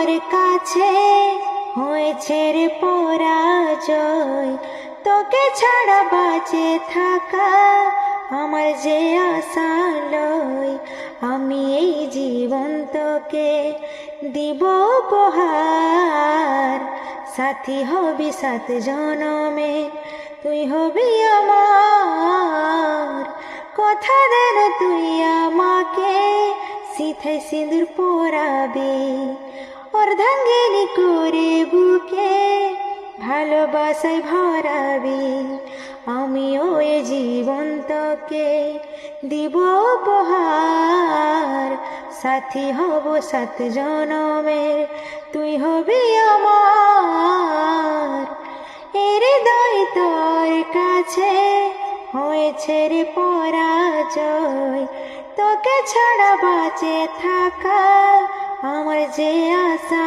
তোর কাছে হয়েছে রে পরাজয়। তোকে ছাড়া বাঁচে থাকা আমার যে আশা লয়। আমি এই জীবন তোকে দিব উপহার, সাথী হবি 7 জনমে, তুই হবি আমার। কথা দেন তুই আমাকে সিথায় সিঁদুর পরাবি, অর্ধাঙ্গিনী করে বুকে ভালোবাসায় ভরাবি। আমিও এ জীবন তোকে দিব উপহার, সাথী হব 7 জনমের, তুই হবি আমার। এর হৃদয় তোর কাছে হয়েছে রে পরাজয়। তোকে ছাড়া বাঁচে থাকা আমার যে আশা